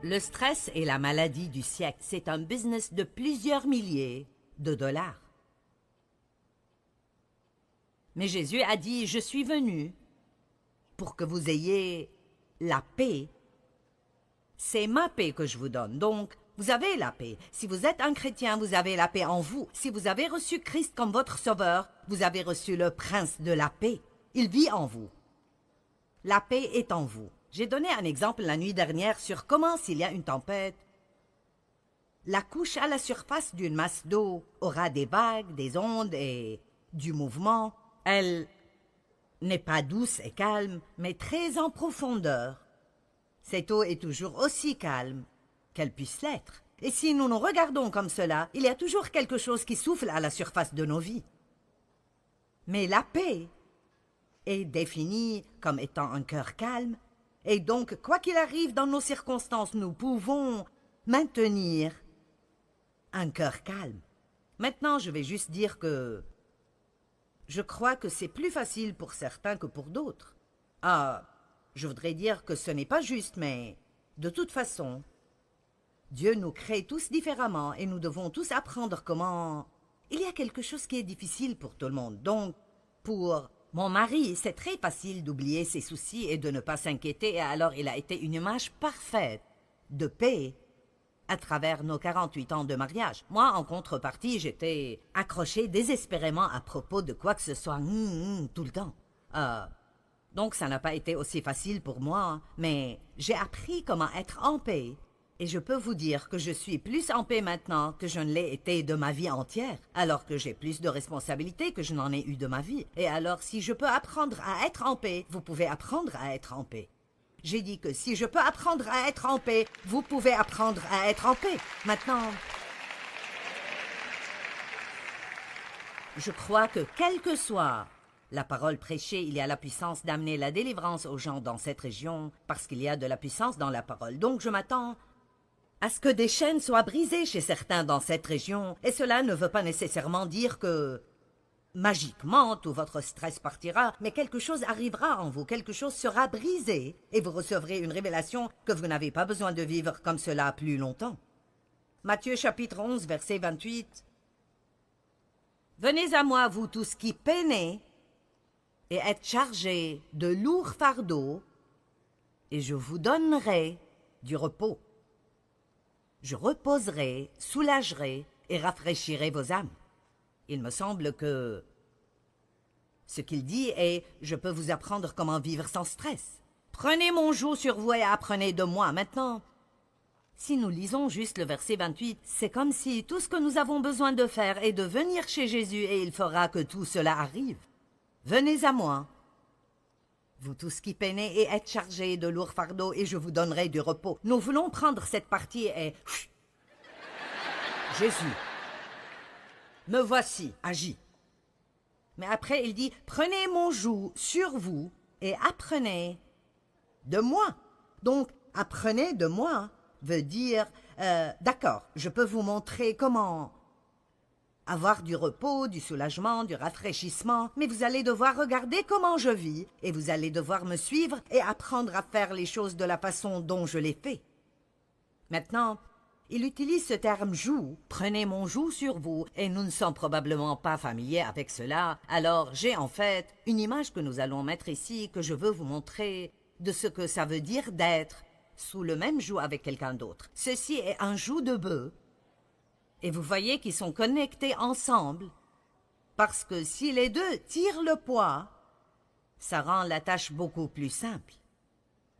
Le stress est la maladie du siècle. C'est un business de plusieurs milliers de dollars. Mais Jésus a dit, je suis venu pour que vous ayez la paix. C'est ma paix que je vous donne. Donc, vous avez la paix. Si vous êtes un chrétien, vous avez la paix en vous. Si vous avez reçu Christ comme votre sauveur, vous avez reçu le prince de la paix. Il vit en vous. La paix est en vous. J'ai donné un exemple la nuit dernière sur comment, s'il y a une tempête, la couche à la surface d'une masse d'eau aura des vagues, des ondes et du mouvement. Elle n'est pas douce et calme, mais très en profondeur. Cette eau est toujours aussi calme qu'elle puisse l'être. Et si nous nous regardons comme cela, il y a toujours quelque chose qui souffle à la surface de nos vies. Mais la paix est définie comme étant un cœur calme, et donc, quoi qu'il arrive dans nos circonstances, nous pouvons maintenir un cœur calme. Maintenant, je vais juste dire que je crois que c'est plus facile pour certains que pour d'autres. Ah, je voudrais dire que ce n'est pas juste, mais de toute façon, Dieu nous crée tous différemment et nous devons tous apprendre comment... Il y a quelque chose qui est difficile pour tout le monde. Donc, pour mon mari, c'est très facile d'oublier ses soucis et de ne pas s'inquiéter, et alors il a été une image parfaite de paix à travers nos 48 ans de mariage. Moi, en contrepartie, j'étais accrochée désespérément à propos de quoi que ce soit tout le temps. Donc, ça n'a pas été aussi facile pour moi, mais j'ai appris comment être en paix. Et je peux vous dire que je suis plus en paix maintenant que je ne l'ai été de ma vie entière, alors que j'ai plus de responsabilités que je n'en ai eu de ma vie. Et alors, si je peux apprendre à être en paix, vous pouvez apprendre à être en paix. J'ai dit que si je peux apprendre à être en paix, vous pouvez apprendre à être en paix. Maintenant, je crois que quelle que soit la parole prêchée, il y a la puissance d'amener la délivrance aux gens dans cette région, parce qu'il y a de la puissance dans la parole. Donc je m'attends à ce que des chaînes soient brisées chez certains dans cette région, et cela ne veut pas nécessairement dire que magiquement tout votre stress partira, mais quelque chose arrivera en vous, quelque chose sera brisé, et vous recevrez une révélation que vous n'avez pas besoin de vivre comme cela plus longtemps. Matthieu chapitre 11, verset 28. « Venez à moi, vous tous qui peinez et êtes chargés de lourds fardeaux, et je vous donnerai du repos. Je reposerai, soulagerai et rafraîchirai vos âmes. » Il me semble que ce qu'il dit est « Je peux vous apprendre comment vivre sans stress. Prenez mon joug sur vous et apprenez de moi. » Maintenant, si nous lisons juste le verset 28, c'est comme si tout ce que nous avons besoin de faire est de venir chez Jésus et il fera que tout cela arrive. Venez à moi, vous tous qui peinez et êtes chargés de lourds fardeaux, et je vous donnerai du repos. Nous voulons prendre cette partie et... Jésus, me voici, agis. Mais après, il dit, prenez mon joug sur vous et apprenez de moi. Donc, apprenez de moi veut dire, d'accord, je peux vous montrer comment avoir du repos, du soulagement, du rafraîchissement, mais vous allez devoir regarder comment je vis, et vous allez devoir me suivre et apprendre à faire les choses de la façon dont je les fais. Maintenant, il utilise ce terme « joug ». Prenez mon joug sur vous, et nous ne sommes probablement pas familiers avec cela. Alors, j'ai en fait une image que nous allons mettre ici, que je veux vous montrer de ce que ça veut dire d'être sous le même joug avec quelqu'un d'autre. Ceci est un joug de bœuf. Et vous voyez qu'ils sont connectés ensemble, parce que si les deux tirent le poids, ça rend la tâche beaucoup plus simple.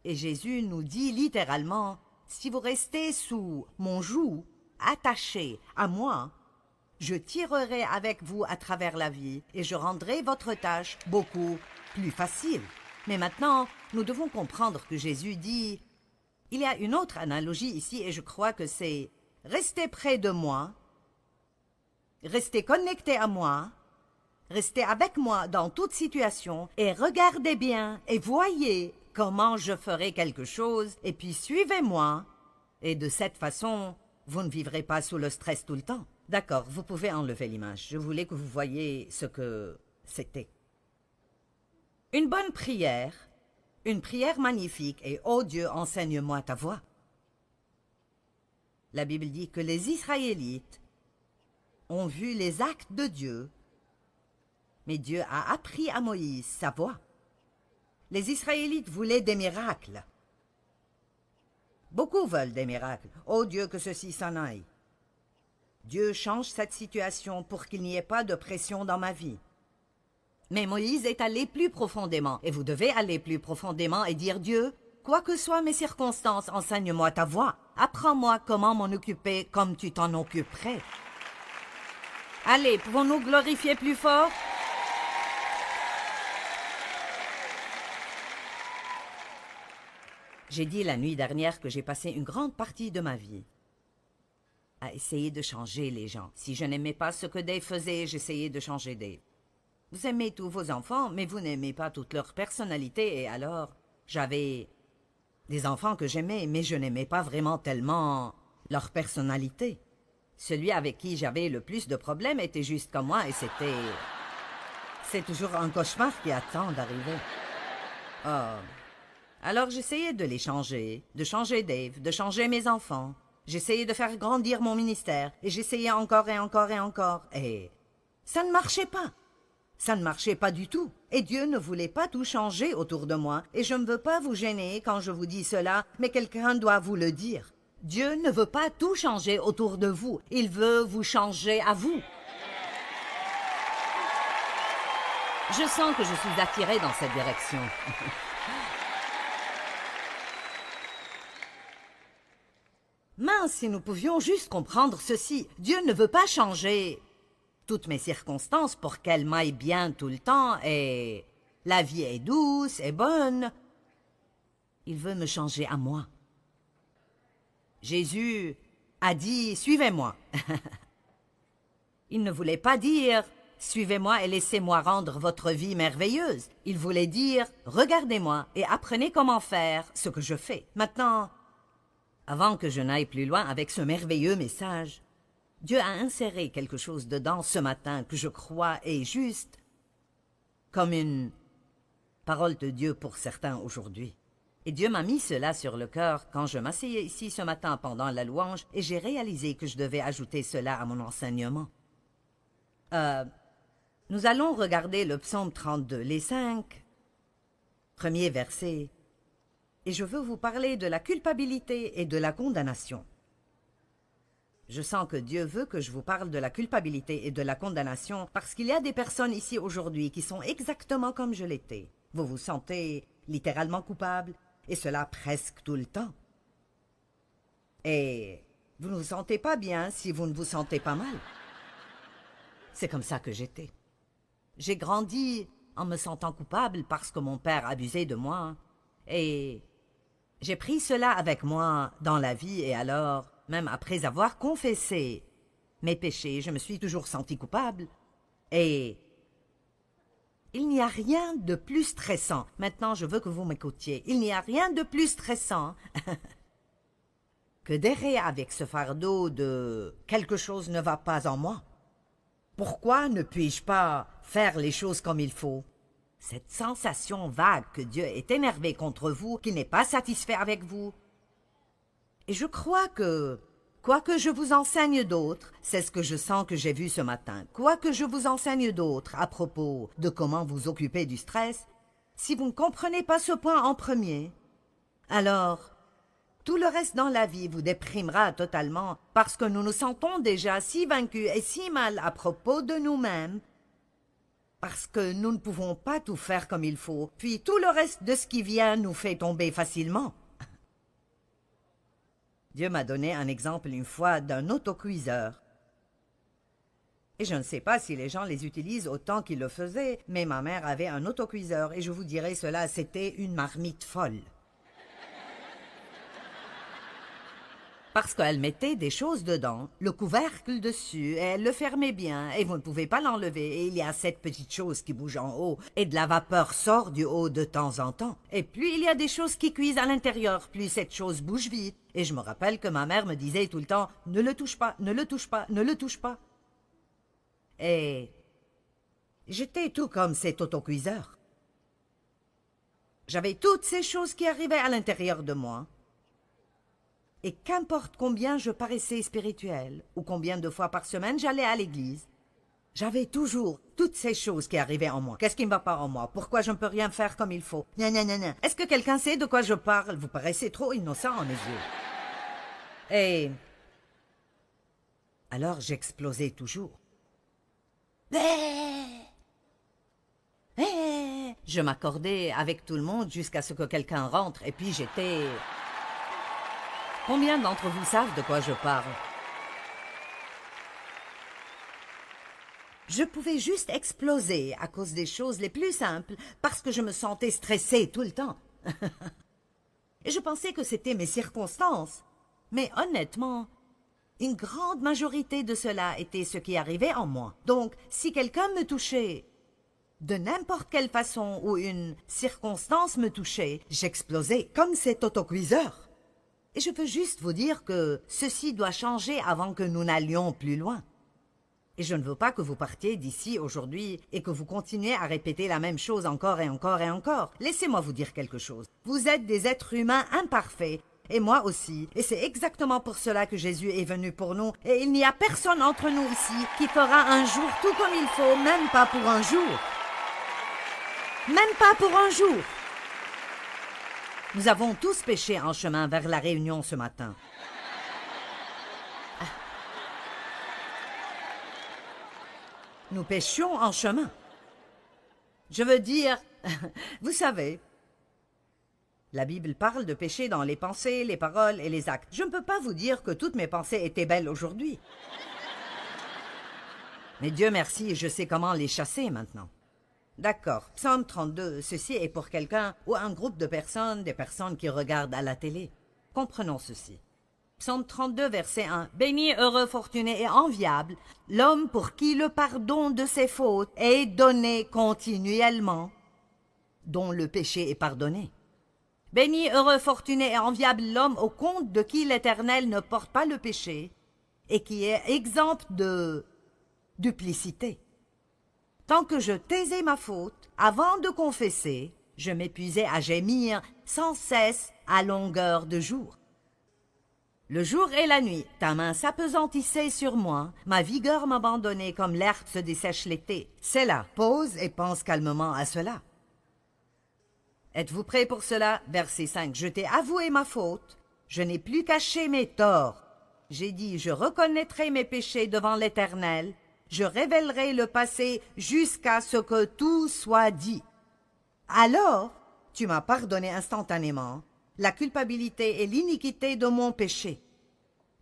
Et Jésus nous dit littéralement, si vous restez sous mon joug, attaché à moi, je tirerai avec vous à travers la vie et je rendrai votre tâche beaucoup plus facile. Mais maintenant, nous devons comprendre que Jésus dit, il y a une autre analogie ici et je crois que c'est restez près de moi, restez connectés à moi, restez avec moi dans toute situation et regardez bien et voyez comment je ferai quelque chose et puis suivez-moi. Et de cette façon, vous ne vivrez pas sous le stress tout le temps. D'accord, vous pouvez enlever l'image. Je voulais que vous voyiez ce que c'était. Une bonne prière, une prière magnifique et « Oh Dieu, enseigne-moi ta voix ». La Bible dit que les Israélites ont vu les actes de Dieu, mais Dieu a appris à Moïse sa voie. Les Israélites voulaient des miracles. Beaucoup veulent des miracles. Oh Dieu, que ceci s'en aille. Dieu change cette situation pour qu'il n'y ait pas de pression dans ma vie. Mais Moïse est allé plus profondément, et vous devez aller plus profondément et dire Dieu, quoi que soient mes circonstances, enseigne-moi ta voie. Apprends-moi comment m'en occuper comme tu t'en occuperais. Allez, pouvons-nous glorifier plus fort? J'ai dit la nuit dernière que j'ai passé une grande partie de ma vie à essayer de changer les gens. Si je n'aimais pas ce que Dave faisait, j'essayais de changer Dave. Vous aimez tous vos enfants, mais vous n'aimez pas toute leur personnalité, et alors, j'avais des enfants que j'aimais, mais je n'aimais pas vraiment tellement leur personnalité. Celui avec qui j'avais le plus de problèmes était juste comme moi, et c'est toujours un cauchemar qui attend d'arriver. Oh. Alors j'essayais de les changer, de changer Dave, de changer mes enfants. J'essayais de faire grandir mon ministère, et j'essayais encore et encore et encore, et ça ne marchait pas. Ça ne marchait pas du tout, et Dieu ne voulait pas tout changer autour de moi, et je ne veux pas vous gêner quand je vous dis cela, mais quelqu'un doit vous le dire. Dieu ne veut pas tout changer autour de vous, il veut vous changer à vous. Je sens que je suis attirée dans cette direction. Mince, si nous pouvions juste comprendre ceci. Dieu ne veut pas changer toutes mes circonstances pour qu'elles m'aillent bien tout le temps et la vie est douce et bonne. Il veut me changer à moi. Jésus a dit « Suivez-moi ». Il ne voulait pas dire « Suivez-moi et laissez-moi rendre votre vie merveilleuse ». Il voulait dire « Regardez-moi et apprenez comment faire ce que je fais ». Maintenant, avant que je n'aille plus loin avec ce merveilleux message, Dieu a inséré quelque chose dedans ce matin que je crois est juste, comme une parole de Dieu pour certains aujourd'hui. Et Dieu m'a mis cela sur le cœur quand je m'asseyais ici ce matin pendant la louange et j'ai réalisé que je devais ajouter cela à mon enseignement. Nous allons regarder le psaume 32, les 5 premiers versets. Et je veux vous parler de la culpabilité et de la condamnation. Je sens que Dieu veut que je vous parle de la culpabilité et de la condamnation parce qu'il y a des personnes ici aujourd'hui qui sont exactement comme je l'étais. Vous vous sentez littéralement coupable, et cela presque tout le temps. Et vous ne vous sentez pas bien si vous ne vous sentez pas mal. C'est comme ça que j'étais. J'ai grandi en me sentant coupable parce que mon père abusait de moi, et j'ai pris cela avec moi dans la vie, et alors, même après avoir confessé mes péchés, je me suis toujours senti coupable. Et il n'y a rien de plus stressant. Maintenant, je veux que vous m'écoutiez. Il n'y a rien de plus stressant que d'errer avec ce fardeau de « quelque chose ne va pas en moi ». Pourquoi ne puis-je pas faire les choses comme il faut? Cette sensation vague que Dieu est énervé contre vous, qu'il n'est pas satisfait avec vous. Et je crois que, quoi que je vous enseigne d'autre, c'est ce que je sens que j'ai vu ce matin, quoi que je vous enseigne d'autre à propos de comment vous occuper du stress, si vous ne comprenez pas ce point en premier, alors tout le reste dans la vie vous déprimera totalement parce que nous nous sentons déjà si vaincus et si mal à propos de nous-mêmes, parce que nous ne pouvons pas tout faire comme il faut, puis tout le reste de ce qui vient nous fait tomber facilement. Dieu m'a donné un exemple une fois d'un autocuiseur. Et je ne sais pas si les gens les utilisent autant qu'ils le faisaient, mais ma mère avait un autocuiseur et je vous dirai cela, c'était une marmite folle. Parce qu'elle mettait des choses dedans, le couvercle dessus, et elle le fermait bien, et vous ne pouvez pas l'enlever, et il y a cette petite chose qui bouge en haut, et de la vapeur sort du haut de temps en temps. Et plus il y a des choses qui cuisent à l'intérieur, plus cette chose bouge vite. Et je me rappelle que ma mère me disait tout le temps, « Ne le touche pas, ne le touche pas, ne le touche pas. » Et j'étais tout comme cet autocuiseur. J'avais toutes ces choses qui arrivaient à l'intérieur de moi. Et qu'importe combien je paraissais spirituel, ou combien de fois par semaine j'allais à l'église, j'avais toujours toutes ces choses qui arrivaient en moi. Qu'est-ce qui ne va pas en moi? Pourquoi je ne peux rien faire comme il faut? Nanana. Est-ce que quelqu'un sait de quoi je parle? Vous paraissez trop innocent à mes yeux. Et alors j'explosais toujours. Je m'accordais avec tout le monde jusqu'à ce que quelqu'un rentre et puis j'étais... Combien d'entre vous savent de quoi je parle? Je pouvais juste exploser à cause des choses les plus simples parce que je me sentais stressée tout le temps. Et je pensais que c'était mes circonstances. Mais honnêtement, une grande majorité de cela était ce qui arrivait en moi. Donc, si quelqu'un me touchait de n'importe quelle façon ou une circonstance me touchait, j'explosais comme cet autocuiseur. Et je veux juste vous dire que ceci doit changer avant que nous n'allions plus loin. Et je ne veux pas que vous partiez d'ici aujourd'hui et que vous continuiez à répéter la même chose encore et encore et encore. Laissez-moi vous dire quelque chose. Vous êtes des êtres humains imparfaits, et moi aussi. Et c'est exactement pour cela que Jésus est venu pour nous. Et il n'y a personne entre nous ici qui fera un jour tout comme il faut, même pas pour un jour. Même pas pour un jour. Nous avons tous péché en chemin vers la réunion ce matin. Nous péchions en chemin. Je veux dire, vous savez, la Bible parle de péché dans les pensées, les paroles et les actes. Je ne peux pas vous dire que toutes mes pensées étaient belles aujourd'hui. Mais Dieu merci, je sais comment les chasser maintenant. D'accord, Psaume 32, ceci est pour quelqu'un ou un groupe de personnes, des personnes qui regardent à la télé. Comprenons ceci. Psaume 32, verset 1. « Béni, heureux, fortuné et enviable, l'homme pour qui le pardon de ses fautes est donné continuellement, dont le péché est pardonné. Béni, heureux, fortuné et enviable l'homme au compte de qui l'Éternel ne porte pas le péché et qui est exempt de duplicité. Tant que je taisais ma faute, avant de confesser, je m'épuisais à gémir sans cesse à longueur de jour. Le jour et la nuit, ta main s'appesantissait sur moi, ma vigueur m'abandonnait comme l'herbe se dessèche l'été. C'est là, pause et pense calmement à cela. Êtes-vous prêts pour cela? Verset 5. Je t'ai avoué ma faute, je n'ai plus caché mes torts. J'ai dit, je reconnaîtrai mes péchés devant l'Éternel, je révélerai le passé jusqu'à ce que tout soit dit. Alors, tu m'as pardonné instantanément la culpabilité et l'iniquité de mon péché.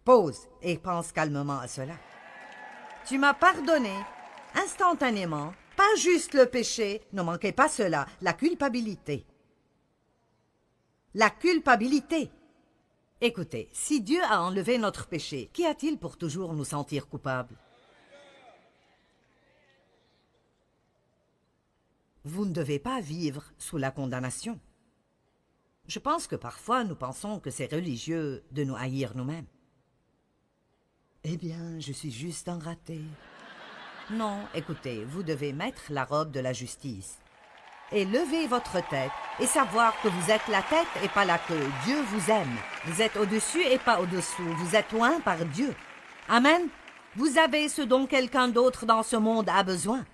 Pause et pense calmement à cela. Tu m'as pardonné instantanément, pas juste le péché, ne manquez pas cela, la culpabilité. La culpabilité. Écoutez, si Dieu a enlevé notre péché, qu'y a-t-il pour toujours nous sentir coupables? Vous ne devez pas vivre sous la condamnation. Je pense que parfois nous pensons que c'est religieux de nous haïr nous-mêmes. Eh bien, je suis juste un raté. Non, écoutez, vous devez mettre la robe de la justice et lever votre tête et savoir que vous êtes la tête et pas la queue. Dieu vous aime. Vous êtes au-dessus et pas au-dessous. Vous êtes loin par Dieu. Amen. Vous avez ce dont quelqu'un d'autre dans ce monde a besoin.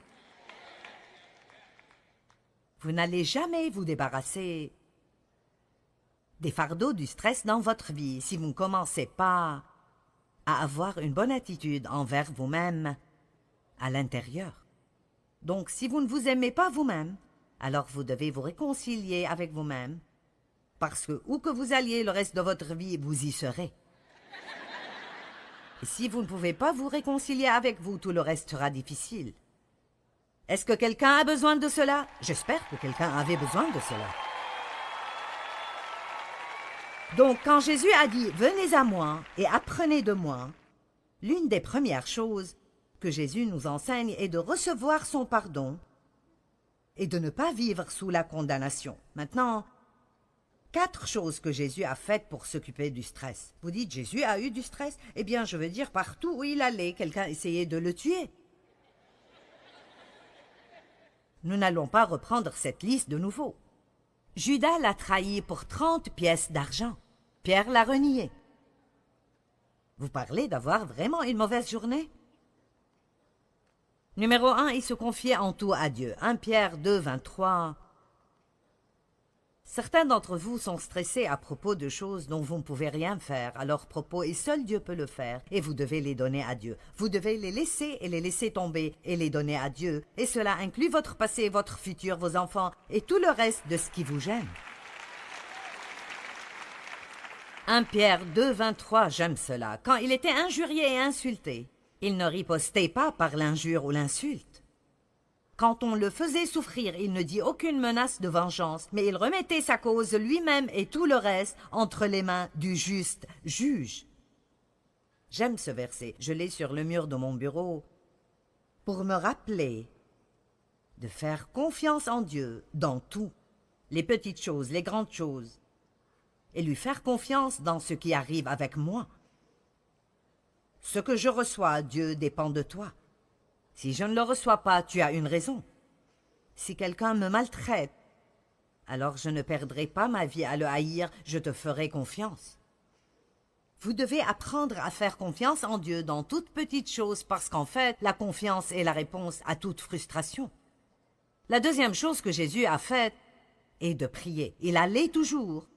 Vous n'allez jamais vous débarrasser des fardeaux du stress dans votre vie si vous ne commencez pas à avoir une bonne attitude envers vous-même à l'intérieur. Donc, si vous ne vous aimez pas vous-même, alors vous devez vous réconcilier avec vous-même, parce que où que vous alliez le reste de votre vie, vous y serez. Et si vous ne pouvez pas vous réconcilier avec vous, tout le reste sera difficile. Est-ce que quelqu'un a besoin de cela? J'espère que quelqu'un avait besoin de cela. Donc, quand Jésus a dit « Venez à moi et apprenez de moi », l'une des premières choses que Jésus nous enseigne est de recevoir son pardon et de ne pas vivre sous la condamnation. Maintenant, 4 choses que Jésus a faites pour s'occuper du stress. Vous dites « Jésus a eu du stress ?» Eh bien, je veux dire, partout où il allait, quelqu'un essayait de le tuer. Nous n'allons pas reprendre cette liste de nouveau. Judas l'a trahi pour 30 pièces d'argent. Pierre l'a renié. Vous parlez d'avoir vraiment une mauvaise journée? Numéro 1, il se confiait en tout à Dieu. 1 Pierre 2, 23. Certains d'entre vous sont stressés à propos de choses dont vous ne pouvez rien faire à leur propos et seul Dieu peut le faire et vous devez les donner à Dieu. Vous devez les laisser et les laisser tomber et les donner à Dieu. Et cela inclut votre passé, votre futur, vos enfants et tout le reste de ce qui vous gêne. 1 Pierre 2, 23, j'aime cela. Quand il était injurié et insulté, il ne ripostait pas par l'injure ou l'insulte. Quand on le faisait souffrir, il ne dit aucune menace de vengeance, mais il remettait sa cause lui-même et tout le reste entre les mains du juste juge. J'aime ce verset, je l'ai sur le mur de mon bureau, pour me rappeler de faire confiance en Dieu dans tout, les petites choses, les grandes choses, et lui faire confiance dans ce qui arrive avec moi. Ce que je reçois, Dieu, dépend de toi. Si je ne le reçois pas, tu as une raison. Si quelqu'un me maltraite, alors je ne perdrai pas ma vie à le haïr, je te ferai confiance. Vous devez apprendre à faire confiance en Dieu dans toutes petites choses parce qu'en fait, la confiance est la réponse à toute frustration. La deuxième chose que Jésus a faite est de prier. Il allait toujours,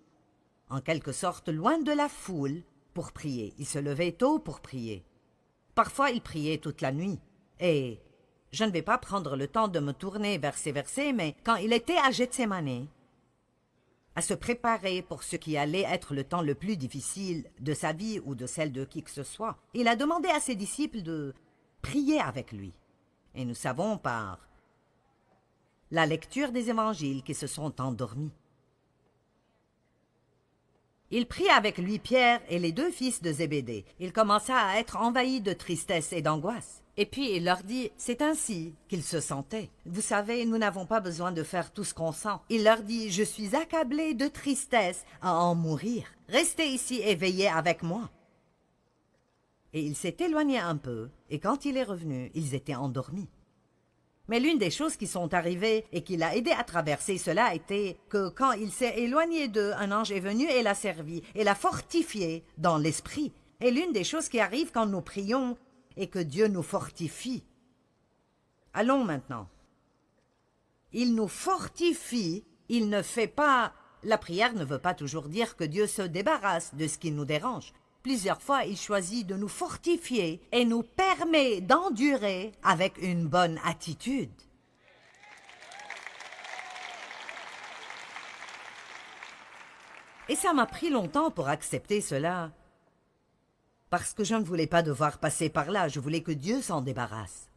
en quelque sorte, loin de la foule pour prier. Il se levait tôt pour prier. Parfois, il priait toute la nuit. Et je ne vais pas prendre le temps de me tourner vers ces versets, mais quand il était à Gethsémani, à se préparer pour ce qui allait être le temps le plus difficile de sa vie ou de celle de qui que ce soit, il a demandé à ses disciples de prier avec lui. Et nous savons par la lecture des évangiles qu'ils se sont endormis. Il prit avec lui Pierre et les 2 fils de Zébédée. Il commença à être envahi de tristesse et d'angoisse. Et puis il leur dit, c'est ainsi qu'il se sentait. Vous savez, nous n'avons pas besoin de faire tout ce qu'on sent. Il leur dit, je suis accablé de tristesse à en mourir. Restez ici et veillez avec moi. Et il s'est éloigné un peu, et quand il est revenu, ils étaient endormis. Mais l'une des choses qui sont arrivées et qui l'a aidé à traverser cela était que quand il s'est éloigné d'eux, un ange est venu et l'a servi et l'a fortifié dans l'esprit. Et l'une des choses qui arrive quand nous prions est que Dieu nous fortifie. Allons maintenant. Il nous fortifie, il ne fait pas... La prière ne veut pas toujours dire que Dieu se débarrasse de ce qui nous dérange. Plusieurs fois, il choisit de nous fortifier et nous permet d'endurer avec une bonne attitude. Et ça m'a pris longtemps pour accepter cela, parce que je ne voulais pas devoir passer par là, je voulais que Dieu s'en débarrasse.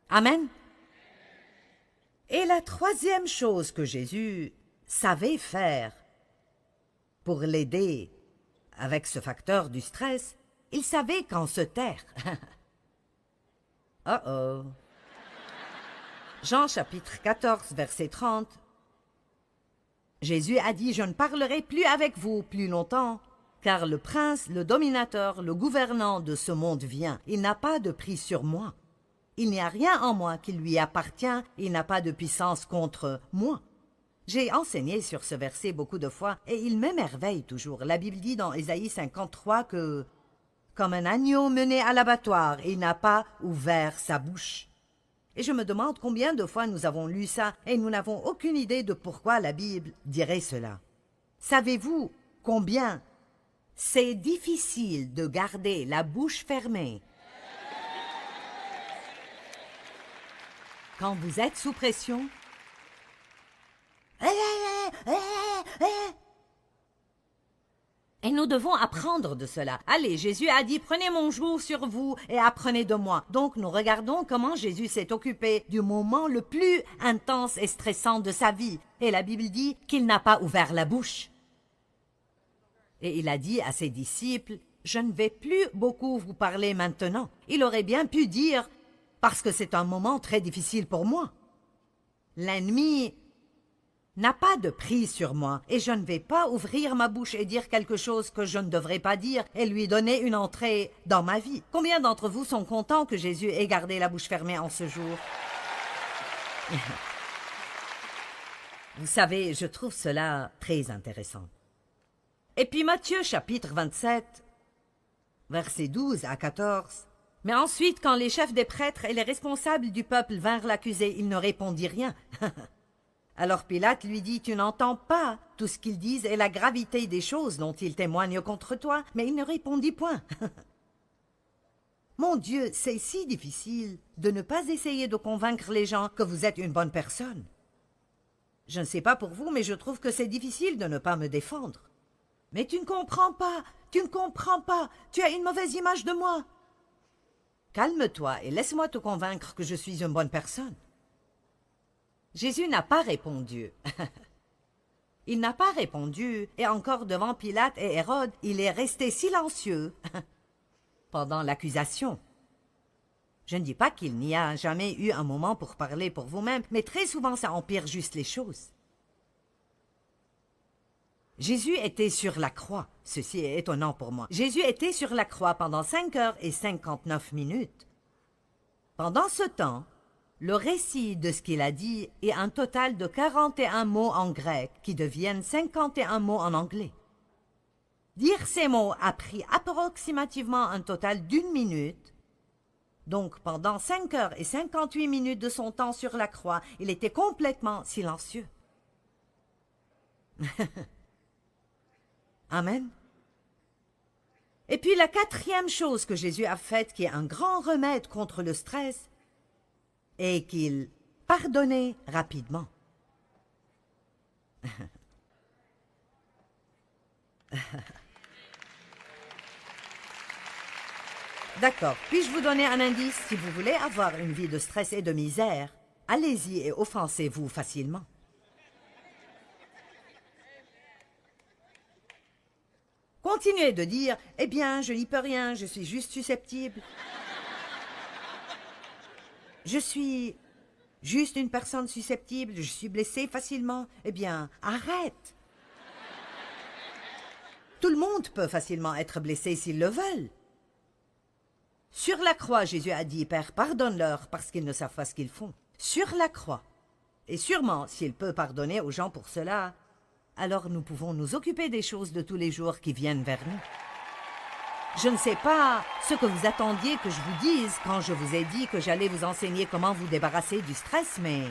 Amen. Et la troisième chose que Jésus savait faire pour l'aider avec ce facteur du stress, il savait quand se taire. Oh. Jean chapitre 14, verset 30. Jésus a dit, je ne parlerai plus avec vous plus longtemps, car le prince, le dominateur, le gouvernant de ce monde vient. Il n'a pas de prise sur moi. Il n'y a rien en moi qui lui appartient, il n'a pas de puissance contre moi. J'ai enseigné sur ce verset beaucoup de fois et il m'émerveille toujours. La Bible dit dans Ésaïe 53 que, comme un agneau mené à l'abattoir, il n'a pas ouvert sa bouche. Et je me demande combien de fois nous avons lu ça et nous n'avons aucune idée de pourquoi la Bible dirait cela. Savez-vous combien c'est difficile de garder la bouche fermée quand vous êtes sous pression? Et nous devons apprendre de cela. Allez, Jésus a dit, prenez mon joug sur vous et apprenez de moi. Donc nous regardons comment Jésus s'est occupé du moment le plus intense et stressant de sa vie. Et la Bible dit qu'il n'a pas ouvert la bouche. Et il a dit à ses disciples, je ne vais plus beaucoup vous parler maintenant. Il aurait bien pu dire, parce que c'est un moment très difficile pour moi. L'ennemi n'a pas de prise sur moi et je ne vais pas ouvrir ma bouche et dire quelque chose que je ne devrais pas dire et lui donner une entrée dans ma vie. Combien d'entre vous sont contents que Jésus ait gardé la bouche fermée en ce jour? Vous savez, je trouve cela très intéressant. Et puis Matthieu chapitre 27, Versets 12 à 14. Mais ensuite, quand les chefs des prêtres et les responsables du peuple vinrent l'accuser, il ne répondit rien. Alors Pilate lui dit, « Tu n'entends pas tout ce qu'ils disent et la gravité des choses dont ils témoignent contre toi. » Mais il ne répondit point. Mon Dieu, c'est si difficile de ne pas essayer de convaincre les gens que vous êtes une bonne personne. Je ne sais pas pour vous, mais je trouve que c'est difficile de ne pas me défendre. Mais tu ne comprends pas, tu ne comprends pas, tu as une mauvaise image de moi. Calme-toi et laisse-moi te convaincre que je suis une bonne personne. Jésus n'a pas répondu. Il n'a pas répondu, et encore devant Pilate et Hérode, il est resté silencieux pendant l'accusation. Je ne dis pas qu'il n'y a jamais eu un moment pour parler pour vous-même, mais très souvent ça empire juste les choses. Jésus était sur la croix. Ceci est étonnant pour moi. Jésus était sur la croix pendant 5 heures et 59 minutes. Pendant ce temps, le récit de ce qu'il a dit est un total de 41 mots en grec qui deviennent 51 mots en anglais. Dire ces mots a pris approximativement un total d'1 minute. Donc, pendant 5 heures et 58 minutes de son temps sur la croix, il était complètement silencieux. Amen. Et puis la 4e chose que Jésus a faite, qui est un grand remède contre le stress, est qu'il pardonnait rapidement. D'accord, puis-je vous donner un indice? Si vous voulez avoir une vie de stress et de misère, allez-y et offensez-vous facilement. Continuez de dire « Eh bien, je n'y peux rien, je suis juste susceptible. Je suis juste une personne susceptible, je suis blessée facilement. » Eh bien, arrête. Tout le monde peut facilement être blessé s'ils le veulent. Sur la croix, Jésus a dit « Père, pardonne-leur parce qu'ils ne savent pas ce qu'ils font. » Sur la croix. Et sûrement, s'il peut pardonner aux gens pour cela, alors nous pouvons nous occuper des choses de tous les jours qui viennent vers nous. Je ne sais pas ce que vous attendiez que je vous dise quand je vous ai dit que j'allais vous enseigner comment vous débarrasser du stress, mais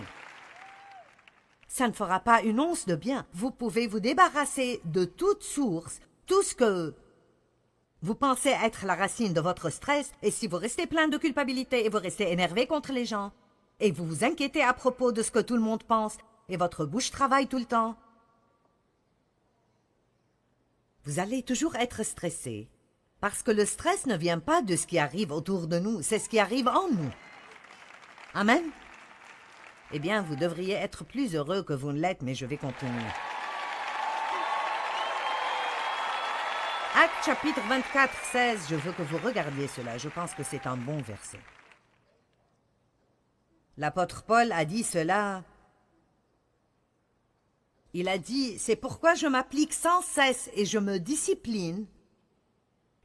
ça ne fera pas une once de bien. Vous pouvez vous débarrasser de toute source, tout ce que vous pensez être la racine de votre stress, et si vous restez plein de culpabilité et vous restez énervé contre les gens, et vous vous inquiétez à propos de ce que tout le monde pense, et votre bouche travaille tout le temps, vous allez toujours être stressé, parce que le stress ne vient pas de ce qui arrive autour de nous, c'est ce qui arrive en nous. Amen? Eh bien, vous devriez être plus heureux que vous ne l'êtes, mais je vais continuer. Actes chapitre 24, 16, je veux que vous regardiez cela, je pense que c'est un bon verset. L'apôtre Paul a dit cela. Il a dit, c'est pourquoi je m'applique sans cesse et je me discipline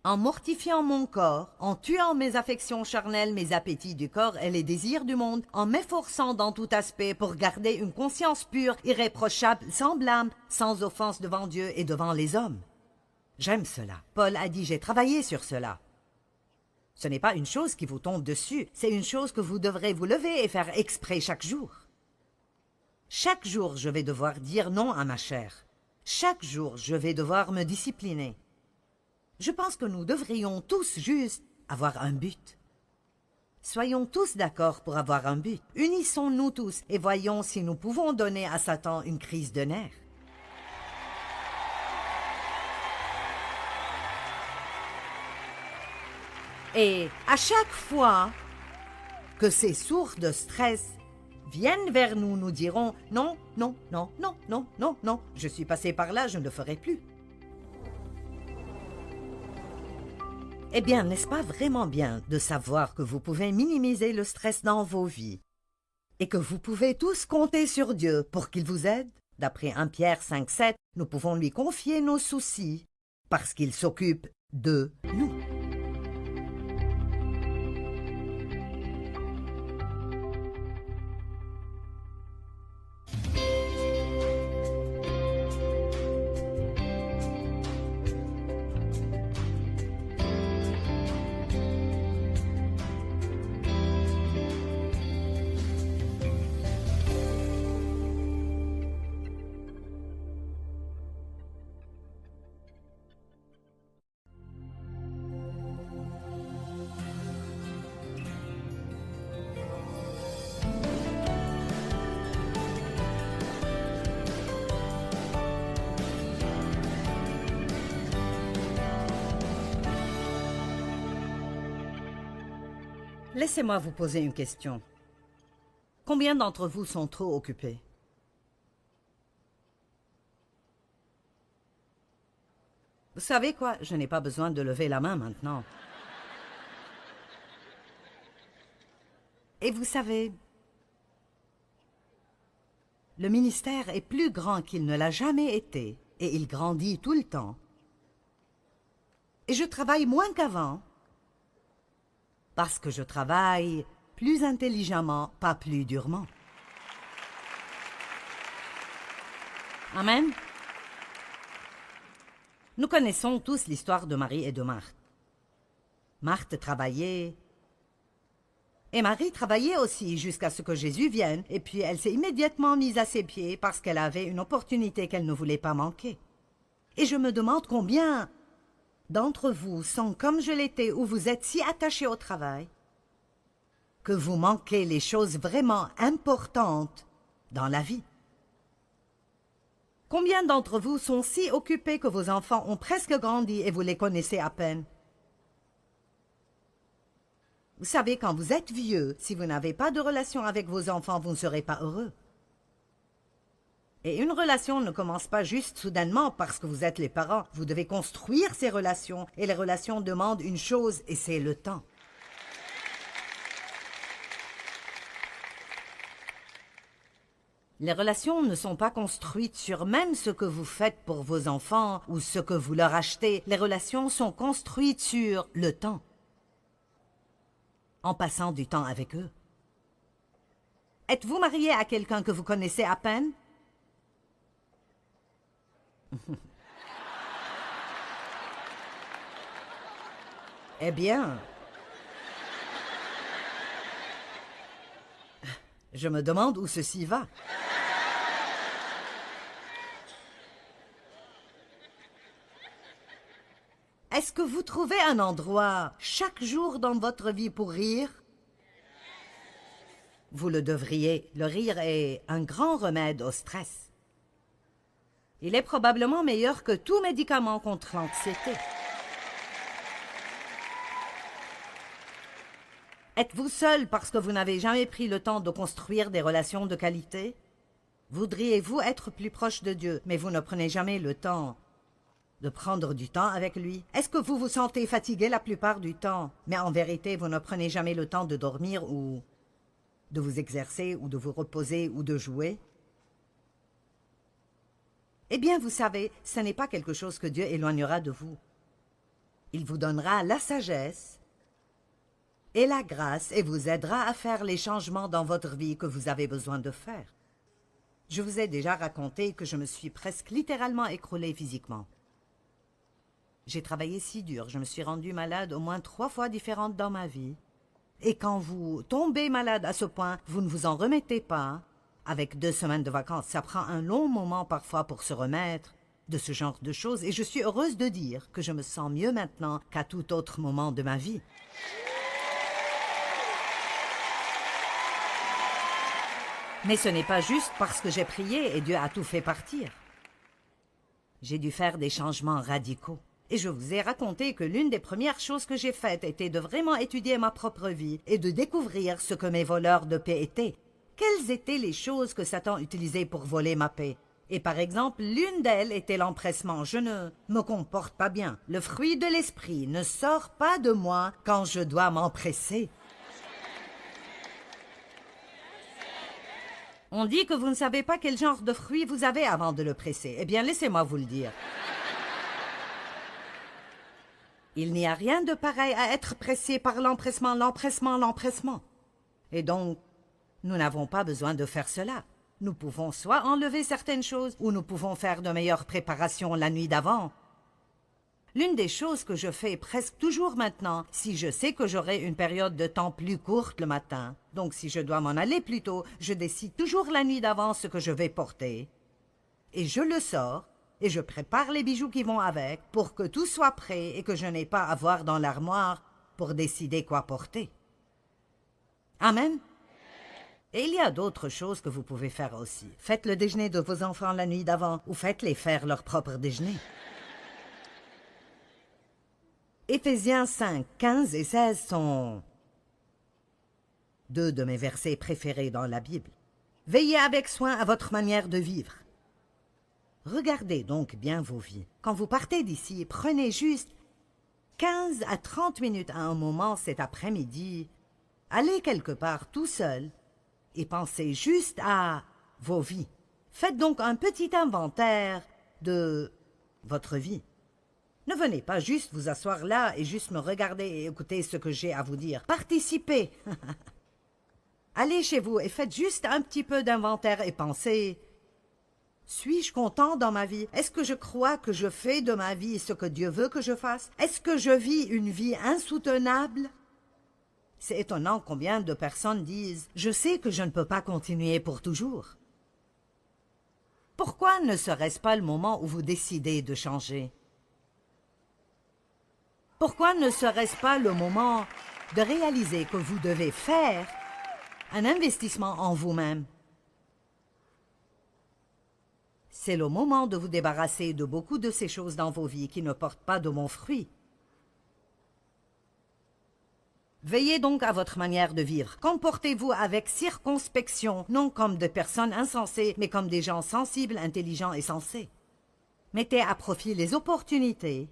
en mortifiant mon corps, en tuant mes affections charnelles, mes appétits du corps et les désirs du monde, en m'efforçant dans tout aspect pour garder une conscience pure, irréprochable, sans blâme, sans offense devant Dieu et devant les hommes. J'aime cela. Paul a dit, j'ai travaillé sur cela. Ce n'est pas une chose qui vous tombe dessus, c'est une chose que vous devrez vous lever et faire exprès chaque jour. Chaque jour, je vais devoir dire non à ma chair. Chaque jour, je vais devoir me discipliner. Je pense que nous devrions tous juste avoir un but. Soyons tous d'accord pour avoir un but. Unissons-nous tous et voyons si nous pouvons donner à Satan une crise de nerfs. Et à chaque fois que ces sources de stress viennent vers nous, nous dirons « Non, non, non, non, non, non, non, je suis passé par là, je ne le ferai plus. » Eh bien, n'est-ce pas vraiment bien de savoir que vous pouvez minimiser le stress dans vos vies et que vous pouvez tous compter sur Dieu pour qu'il vous aide? D'après 1 Pierre 5, 7, nous pouvons lui confier nos soucis parce qu'il s'occupe de nous. Laissez-moi vous poser une question. Combien d'entre vous sont trop occupés? Vous savez quoi? Je n'ai pas besoin de lever la main maintenant. Et vous savez, le ministère est plus grand qu'il ne l'a jamais été, et il grandit tout le temps. Et je travaille moins qu'avant, parce que je travaille plus intelligemment, pas plus durement. Amen. Nous connaissons tous l'histoire de Marie et de Marthe. Marthe travaillait, et Marie travaillait aussi jusqu'à ce que Jésus vienne, et puis elle s'est immédiatement mise à ses pieds parce qu'elle avait une opportunité qu'elle ne voulait pas manquer. Et je me demande combien d'entre vous sont comme je l'étais, où vous êtes si attachés au travail, que vous manquez les choses vraiment importantes dans la vie. Combien d'entre vous sont si occupés que vos enfants ont presque grandi et vous les connaissez à peine? Vous savez, quand vous êtes vieux, si vous n'avez pas de relation avec vos enfants, vous ne serez pas heureux. Et une relation ne commence pas juste soudainement parce que vous êtes les parents. Vous devez construire ces relations, et les relations demandent une chose, et c'est le temps. Les relations ne sont pas construites sur même ce que vous faites pour vos enfants ou ce que vous leur achetez. Les relations sont construites sur le temps, en passant du temps avec eux. Êtes-vous marié à quelqu'un que vous connaissez à peine? Eh bien, je me demande où ceci va. Est-ce que vous trouvez un endroit chaque jour dans votre vie pour rire? Vous le devriez. Le rire est un grand remède au stress. Il est probablement meilleur que tout médicament contre l'anxiété. Êtes-vous seul parce que vous n'avez jamais pris le temps de construire des relations de qualité? Voudriez-vous être plus proche de Dieu, mais vous ne prenez jamais le temps de prendre du temps avec lui? Est-ce que vous vous sentez fatigué la plupart du temps, mais en vérité, vous ne prenez jamais le temps de dormir ou de vous exercer ou de vous reposer ou de jouer? Eh bien, vous savez, ce n'est pas quelque chose que Dieu éloignera de vous. Il vous donnera la sagesse et la grâce et vous aidera à faire les changements dans votre vie que vous avez besoin de faire. Je vous ai déjà raconté que je me suis presque littéralement écroulée physiquement. J'ai travaillé si dur, je me suis rendue malade au moins 3 fois différentes dans ma vie. Et quand vous tombez malade à ce point, vous ne vous en remettez pas. Avec 2 semaines de vacances, ça prend un long moment parfois pour se remettre de ce genre de choses. Et je suis heureuse de dire que je me sens mieux maintenant qu'à tout autre moment de ma vie. Mais ce n'est pas juste parce que j'ai prié et Dieu a tout fait partir. J'ai dû faire des changements radicaux. Et je vous ai raconté que l'une des premières choses que j'ai faites était de vraiment étudier ma propre vie et de découvrir ce que mes voleurs de paix étaient. Quelles étaient les choses que Satan utilisait pour voler ma paix? Et par exemple, l'une d'elles était l'empressement. Je ne me comporte pas bien. Le fruit de l'esprit ne sort pas de moi quand je dois m'empresser. On dit que vous ne savez pas quel genre de fruit vous avez avant de le presser. Eh bien, laissez-moi vous le dire. Il n'y a rien de pareil à être pressé par l'empressement, l'empressement, l'empressement. Et donc, nous n'avons pas besoin de faire cela. Nous pouvons soit enlever certaines choses, ou nous pouvons faire de meilleures préparations la nuit d'avant. L'une des choses que je fais presque toujours maintenant, si je sais que j'aurai une période de temps plus courte le matin, donc si je dois m'en aller plus tôt, je décide toujours la nuit d'avant ce que je vais porter. Et je le sors, et je prépare les bijoux qui vont avec, pour que tout soit prêt et que je n'ai pas à voir dans l'armoire pour décider quoi porter. Amen. Et il y a d'autres choses que vous pouvez faire aussi. Faites le déjeuner de vos enfants la nuit d'avant, ou faites-les faire leur propre déjeuner. Éphésiens 5, 15 et 16 sont 2 de mes versets préférés dans la Bible. Veillez avec soin à votre manière de vivre. Regardez donc bien vos vies. Quand vous partez d'ici, prenez juste 15 à 30 minutes à un moment cet après-midi. Allez quelque part tout seul et pensez juste à vos vies. Faites donc un petit inventaire de votre vie. Ne venez pas juste vous asseoir là et juste me regarder et écouter ce que j'ai à vous dire. Participez. Allez chez vous et faites juste un petit peu d'inventaire et pensez: suis-je content dans ma vie? Est-ce que je crois que je fais de ma vie ce que Dieu veut que je fasse? Est-ce que je vis une vie insoutenable? C'est étonnant combien de personnes disent: je sais que je ne peux pas continuer pour toujours. Pourquoi ne serait-ce pas le moment où vous décidez de changer? Pourquoi ne serait-ce pas le moment de réaliser que vous devez faire un investissement en vous-même? C'est le moment de vous débarrasser de beaucoup de ces choses dans vos vies qui ne portent pas de bons fruits. Veillez donc à votre manière de vivre. Comportez-vous avec circonspection, non comme des personnes insensées, mais comme des gens sensibles, intelligents et sensés. Mettez à profit les opportunités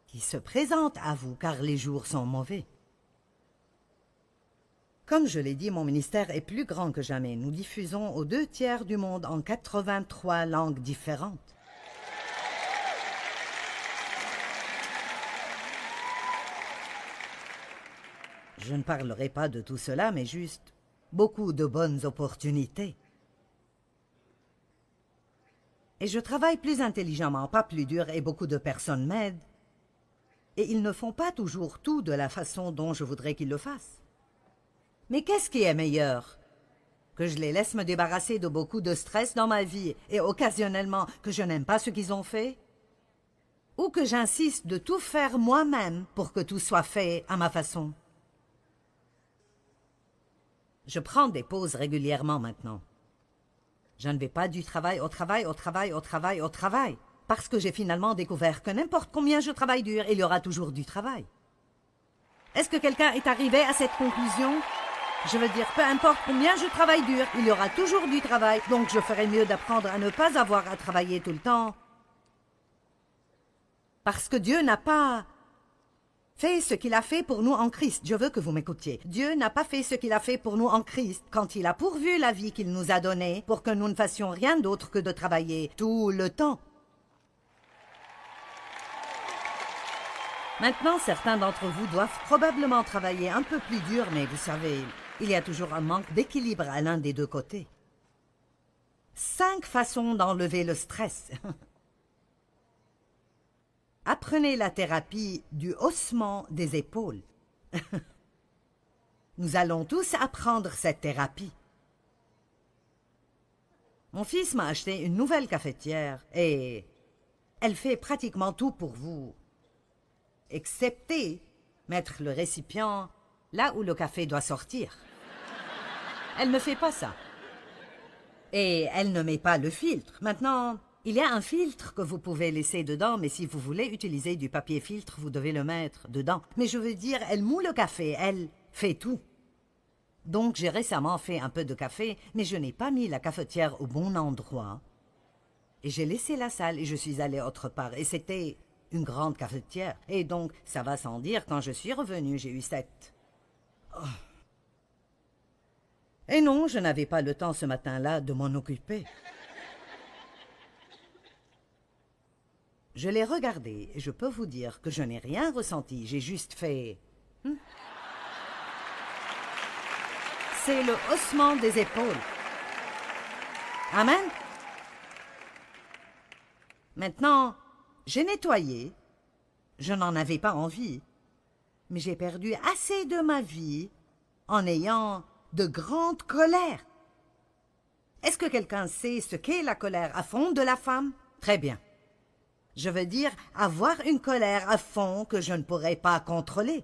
qui se présentent à vous, car les jours sont mauvais. Comme je l'ai dit, mon ministère est plus grand que jamais. Nous diffusons aux 2/3 du monde en 83 langues différentes. Je ne parlerai pas de tout cela, mais juste beaucoup de bonnes opportunités. Et je travaille plus intelligemment, pas plus dur, et beaucoup de personnes m'aident. Et ils ne font pas toujours tout de la façon dont je voudrais qu'ils le fassent. Mais qu'est-ce qui est meilleur? Que je les laisse me débarrasser de beaucoup de stress dans ma vie et occasionnellement que je n'aime pas ce qu'ils ont fait? Ou que j'insiste de tout faire moi-même pour que tout soit fait à ma façon? Je prends des pauses régulièrement maintenant. Je ne vais pas du travail au travail, au travail, au travail, au travail, parce que j'ai finalement découvert que n'importe combien je travaille dur, il y aura toujours du travail. Est-ce que quelqu'un est arrivé à cette conclusion? Je veux dire, peu importe combien je travaille dur, il y aura toujours du travail, donc je ferais mieux d'apprendre à ne pas avoir à travailler tout le temps. Parce que Dieu n'a pas fait ce qu'il a fait pour nous en Christ. Je veux que vous m'écoutiez. Dieu n'a pas fait ce qu'il a fait pour nous en Christ quand il a pourvu la vie qu'il nous a donnée pour que nous ne fassions rien d'autre que de travailler tout le temps. Maintenant, certains d'entre vous doivent probablement travailler un peu plus dur, mais vous savez, il y a toujours un manque d'équilibre à l'un des deux côtés. 5 façons d'enlever le stress. Apprenez la thérapie du haussement des épaules. Nous allons tous apprendre cette thérapie. Mon fils m'a acheté une nouvelle cafetière et elle fait pratiquement tout pour vous, excepté mettre le récipient là où le café doit sortir. Elle ne fait pas ça. Et elle ne met pas le filtre. Maintenant, il y a un filtre que vous pouvez laisser dedans, mais si vous voulez utiliser du papier filtre, vous devez le mettre dedans. Mais je veux dire, elle moule le café, elle fait tout. Donc j'ai récemment fait un peu de café, mais je n'ai pas mis la cafetière au bon endroit. Et j'ai laissé la salle et je suis allée autre part. Et c'était une grande cafetière. Et donc, ça va sans dire, quand je suis revenue, j'ai eu cette... Oh. Et non, je n'avais pas le temps ce matin-là de m'en occuper. Je l'ai regardé et je peux vous dire que je n'ai rien ressenti. J'ai juste fait... C'est le haussement des épaules. Amen. Maintenant, j'ai nettoyé. Je n'en avais pas envie. Mais j'ai perdu assez de ma vie en ayant de grandes colères. Est-ce que quelqu'un sait ce qu'est la colère à fond de la femme? Très bien. Je veux dire, avoir une colère à fond que je ne pourrais pas contrôler.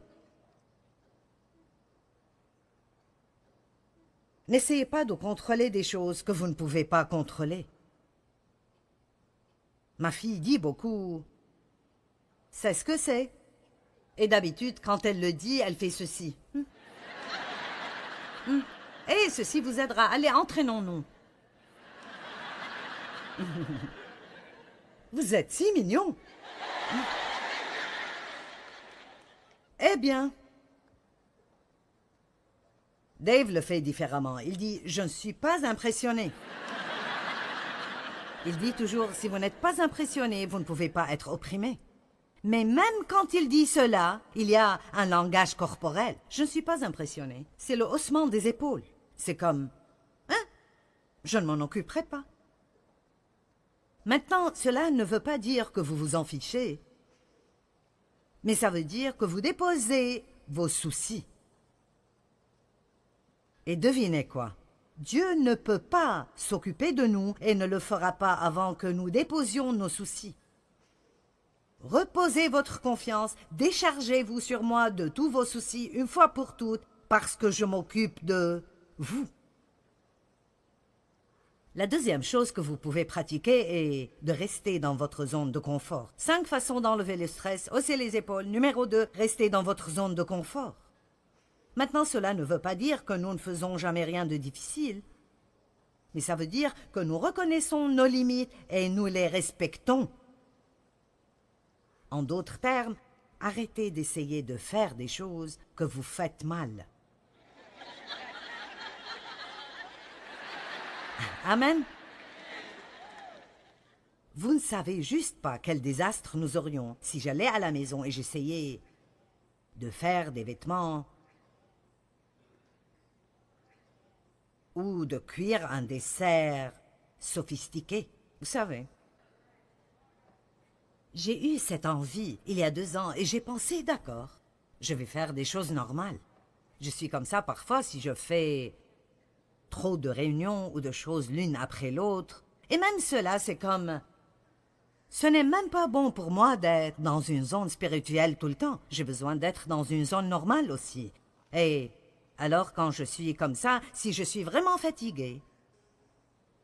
N'essayez pas de contrôler des choses que vous ne pouvez pas contrôler. Ma fille dit beaucoup « c'est ce que c'est ». Et d'habitude, quand elle le dit, elle fait ceci. Et ceci vous aidera. Allez, entraînons-nous. Vous êtes si mignon. Eh bien, Dave le fait différemment. Il dit « Je ne suis pas impressionné ». Il dit toujours « Si vous n'êtes pas impressionné, vous ne pouvez pas être opprimé ». Mais même quand il dit cela, il y a un langage corporel. Je ne suis pas impressionné. C'est le haussement des épaules. C'est comme « Hein? Je ne m'en occuperai pas ». Maintenant, cela ne veut pas dire que vous vous en fichez. Mais ça veut dire que vous déposez vos soucis. Et devinez quoi? Dieu ne peut pas s'occuper de nous et ne le fera pas avant que nous déposions nos soucis. Reposez votre confiance, déchargez-vous sur moi de tous vos soucis une fois pour toutes, parce que je m'occupe de vous. La deuxième chose que vous pouvez pratiquer est de rester dans votre zone de confort. 5 façons d'enlever le stress, hausser les épaules. Numéro 2, restez dans votre zone de confort. Maintenant, cela ne veut pas dire que nous ne faisons jamais rien de difficile, mais ça veut dire que nous reconnaissons nos limites et nous les respectons. En d'autres termes, arrêtez d'essayer de faire des choses que vous faites mal. Amen. Vous ne savez juste pas quel désastre nous aurions si j'allais à la maison et j'essayais de faire des vêtements ou de cuire un dessert sophistiqué. Vous savez, j'ai eu cette envie il y a 2 ans et j'ai pensé, d'accord, je vais faire des choses normales. Je suis comme ça parfois si je fais trop de réunions ou de choses l'une après l'autre. Et même cela, c'est comme... Ce n'est même pas bon pour moi d'être dans une zone spirituelle tout le temps. J'ai besoin d'être dans une zone normale aussi. Et alors quand je suis comme ça, si je suis vraiment fatiguée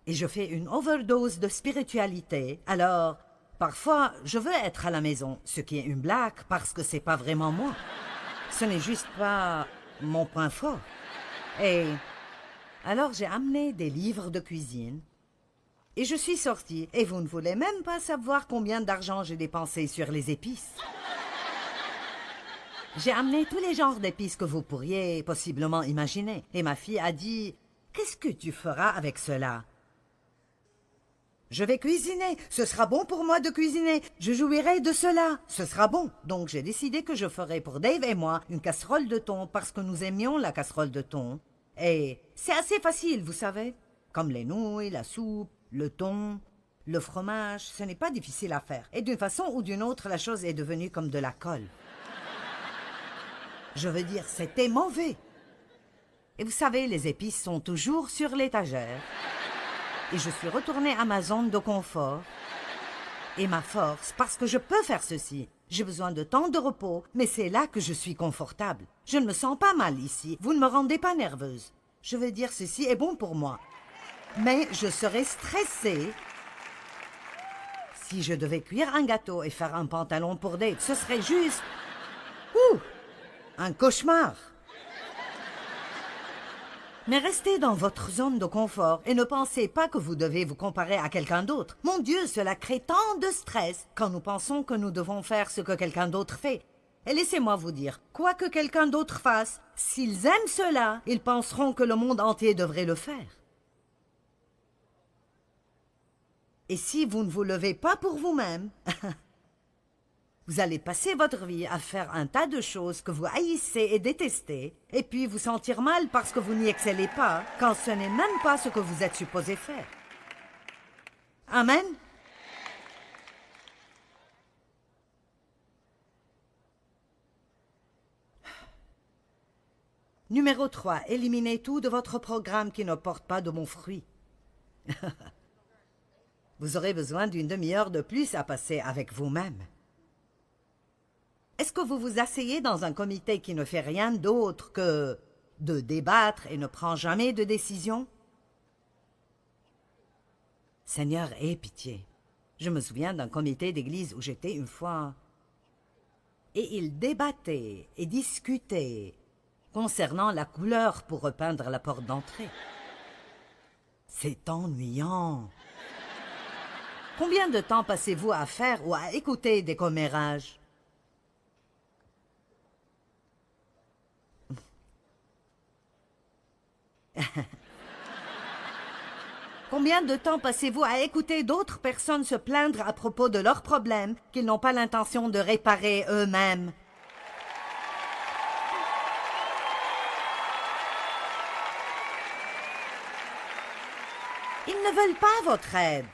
et je fais une overdose de spiritualité, alors parfois je veux être à la maison, ce qui est une blague parce que c'est pas vraiment moi. Ce n'est juste pas mon point fort. Et alors j'ai amené des livres de cuisine et je suis sortie et vous ne voulez même pas savoir combien d'argent j'ai dépensé sur les épices. J'ai amené tous les genres d'épices que vous pourriez possiblement imaginer. Et ma fille a dit « Qu'est-ce que tu feras avec cela ?» Je vais cuisiner. Ce sera bon pour moi de cuisiner. Je jouirai de cela. Ce sera bon. Donc j'ai décidé que je ferai pour Dave et moi une casserole de thon parce que nous aimions la casserole de thon. Et c'est assez facile, vous savez. Comme les nouilles, la soupe, le thon, le fromage, ce n'est pas difficile à faire. Et d'une façon ou d'une autre, la chose est devenue comme de la colle. Je veux dire, c'était mauvais. Et vous savez, les épices sont toujours sur l'étagère. Et je suis retournée à ma zone de confort. Et ma force, parce que je peux faire ceci. J'ai besoin de temps de repos, mais c'est là que je suis confortable. Je ne me sens pas mal ici. Vous ne me rendez pas nerveuse. Je veux dire, ceci est bon pour moi. Mais je serais stressée si je devais cuire un gâteau et faire un pantalon pour Dave. Ce serait juste... Ouh! Un cauchemar. Mais restez dans votre zone de confort et ne pensez pas que vous devez vous comparer à quelqu'un d'autre. Mon Dieu, cela crée tant de stress quand nous pensons que nous devons faire ce que quelqu'un d'autre fait. Et laissez-moi vous dire, quoi que quelqu'un d'autre fasse, s'ils aiment cela, ils penseront que le monde entier devrait le faire. Et si vous ne vous levez pas pour vous-même, vous allez passer votre vie à faire un tas de choses que vous haïssez et détestez, et puis vous sentir mal parce que vous n'y excellez pas, quand ce n'est même pas ce que vous êtes supposé faire. Amen. Numéro 3. Éliminez tout de votre programme qui ne porte pas de bons fruits. Vous aurez besoin d'une demi-heure de plus à passer avec vous-même. Est-ce que vous vous asseyez dans un comité qui ne fait rien d'autre que de débattre et ne prend jamais de décision? Seigneur, aie pitié. Je me souviens d'un comité d'église où j'étais une fois. Et ils débattaient et discutaient concernant la couleur pour repeindre la porte d'entrée. C'est ennuyant. Combien de temps passez-vous à faire ou à écouter des commérages? Combien de temps passez-vous à écouter d'autres personnes se plaindre à propos de leurs problèmes qu'ils n'ont pas l'intention de réparer eux-mêmes? Ils ne veulent pas votre aide.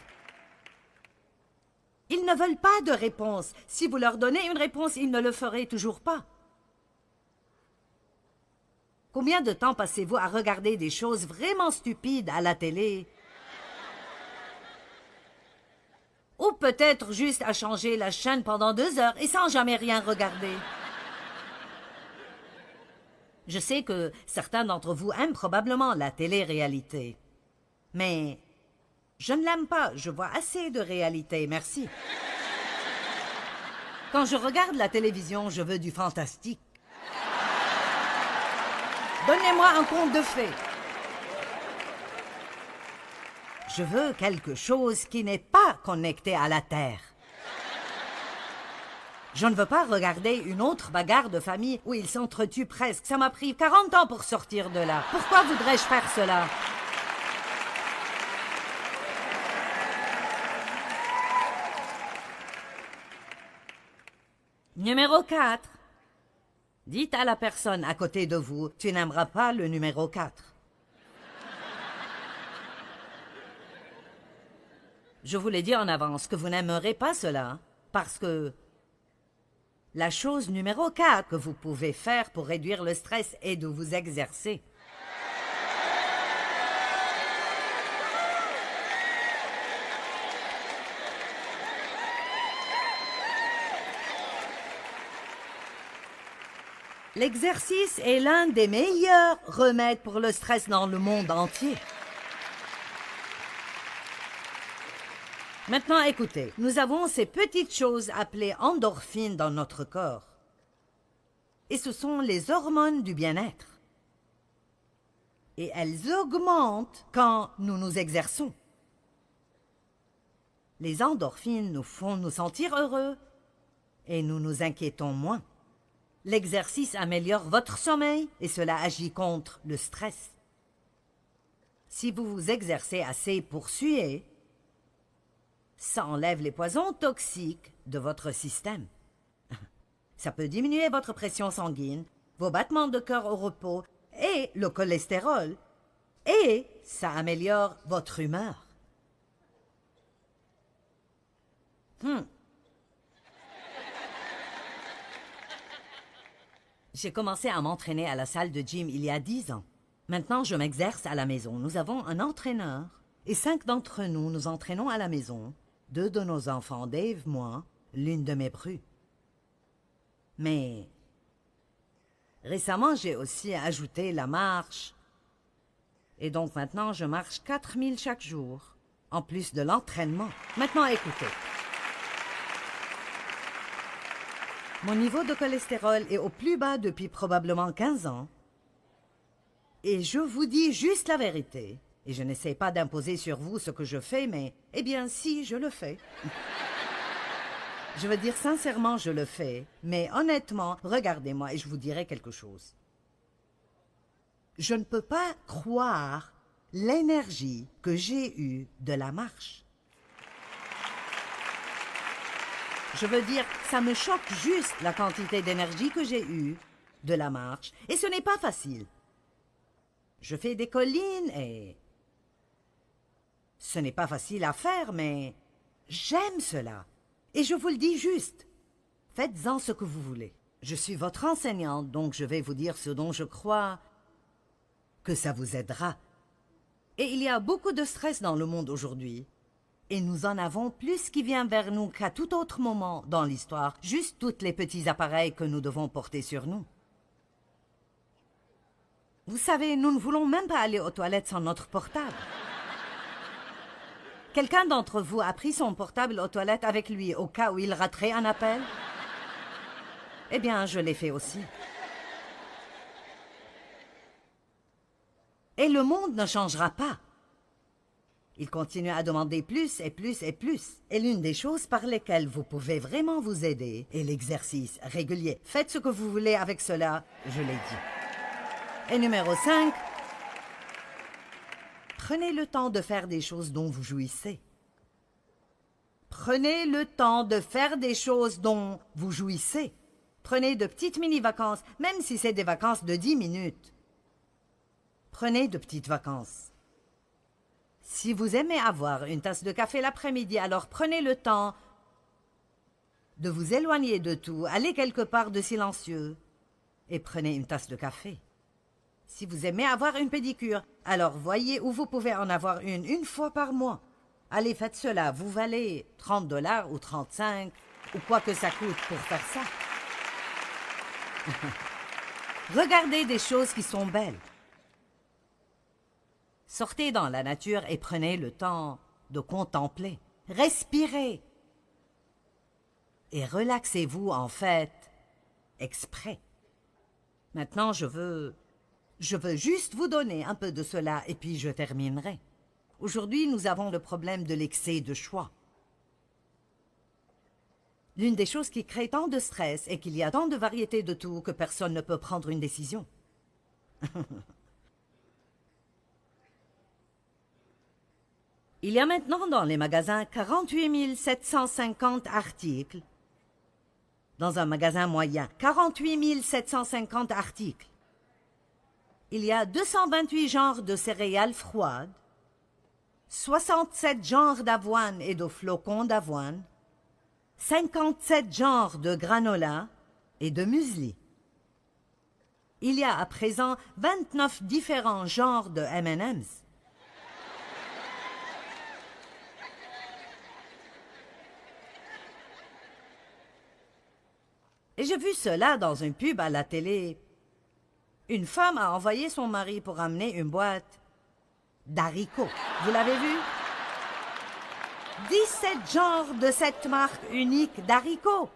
Ils ne veulent pas de réponse. Si vous leur donnez une réponse, ils ne le feraient toujours pas. Combien de temps passez-vous à regarder des choses vraiment stupides à la télé? Ou peut-être juste à changer la chaîne pendant 2 heures et sans jamais rien regarder. Je sais que certains d'entre vous aiment probablement la télé-réalité. Mais je ne l'aime pas, je vois assez de réalité, merci. Quand je regarde la télévision, je veux du fantastique. Donnez-moi un conte de fées. Je veux quelque chose qui n'est pas connecté à la Terre. Je ne veux pas regarder une autre bagarre de famille où ils s'entretuent presque. Ça m'a pris 40 ans pour sortir de là. Pourquoi voudrais-je faire cela? Numéro 4. Dites à la personne à côté de vous, tu n'aimeras pas le numéro 4. Je vous l'ai dit en avance que vous n'aimerez pas cela, parce que la chose numéro 4 que vous pouvez faire pour réduire le stress est de vous exercer. L'exercice est l'un des meilleurs remèdes pour le stress dans le monde entier. Maintenant, écoutez, nous avons ces petites choses appelées endorphines dans notre corps. Et ce sont les hormones du bien-être. Et elles augmentent quand nous nous exerçons. Les endorphines nous font nous sentir heureux et nous nous inquiétons moins. L'exercice améliore votre sommeil et cela agit contre le stress. Si vous vous exercez assez pour suer, ça enlève les poisons toxiques de votre système. Ça peut diminuer votre pression sanguine, vos battements de cœur au repos et le cholestérol. Et ça améliore votre humeur. J'ai commencé à m'entraîner à la salle de gym il y a 10 ans. Maintenant, je m'exerce à la maison. Nous avons un entraîneur et 5 d'entre nous nous entraînons à la maison. 2 de nos enfants, Dave, moi, l'une de mes prues. Mais récemment, j'ai aussi ajouté la marche. Et donc maintenant, je marche 4000 chaque jour, en plus de l'entraînement. Maintenant, écoutez. Mon niveau de cholestérol est au plus bas depuis probablement 15 ans. Et je vous dis juste la vérité. Et je n'essaie pas d'imposer sur vous ce que je fais, mais, eh bien, si, je le fais. Je veux dire sincèrement, je le fais. Mais honnêtement, regardez-moi et je vous dirai quelque chose. Je ne peux pas croire l'énergie que j'ai eue de la marche. Je veux dire, ça me choque juste la quantité d'énergie que j'ai eue de la marche. Et ce n'est pas facile. Je fais des collines et ce n'est pas facile à faire, mais j'aime cela. Et je vous le dis juste, faites-en ce que vous voulez. Je suis votre enseignante, donc je vais vous dire ce dont je crois que ça vous aidera. Et il y a beaucoup de stress dans le monde aujourd'hui. Et nous en avons plus qui vient vers nous qu'à tout autre moment dans l'histoire. Juste tous les petits appareils que nous devons porter sur nous. Vous savez, nous ne voulons même pas aller aux toilettes sans notre portable. Quelqu'un d'entre vous a pris son portable aux toilettes avec lui au cas où il raterait un appel? Eh bien, je l'ai fait aussi. Et le monde ne changera pas. Il continue à demander plus et plus et plus. Et l'une des choses par lesquelles vous pouvez vraiment vous aider est l'exercice régulier. Faites ce que vous voulez avec cela, je l'ai dit. Et numéro 5, prenez le temps de faire des choses dont vous jouissez. Prenez le temps de faire des choses dont vous jouissez. Prenez de petites mini-vacances, même si c'est des vacances de 10 minutes. Prenez de petites vacances. Si vous aimez avoir une tasse de café l'après-midi, alors prenez le temps de vous éloigner de tout, allez quelque part de silencieux et prenez une tasse de café. Si vous aimez avoir une pédicure, alors voyez où vous pouvez en avoir une fois par mois. Allez, faites cela, vous valez 30 $ ou 35 ou quoi que ça coûte pour faire ça. Regardez des choses qui sont belles. Sortez dans la nature et prenez le temps de contempler. Respirez. Et relaxez-vous en fait, exprès. Maintenant, je veux juste vous donner un peu de cela et puis je terminerai. Aujourd'hui, nous avons le problème de l'excès de choix. L'une des choses qui crée tant de stress est qu'il y a tant de variétés de tout que personne ne peut prendre une décision. Il y a maintenant dans les magasins 48 750 articles. Dans un magasin moyen, 48 750 articles. Il y a 228 genres de céréales froides, 67 genres d'avoine et de flocons d'avoine, 57 genres de granola et de muesli. Il y a à présent 29 différents genres de M&M's. Et j'ai vu cela dans une pub à la télé. Une femme a envoyé son mari pour amener une boîte d'haricots. Vous l'avez vu? 17 genres de cette marque unique d'haricots.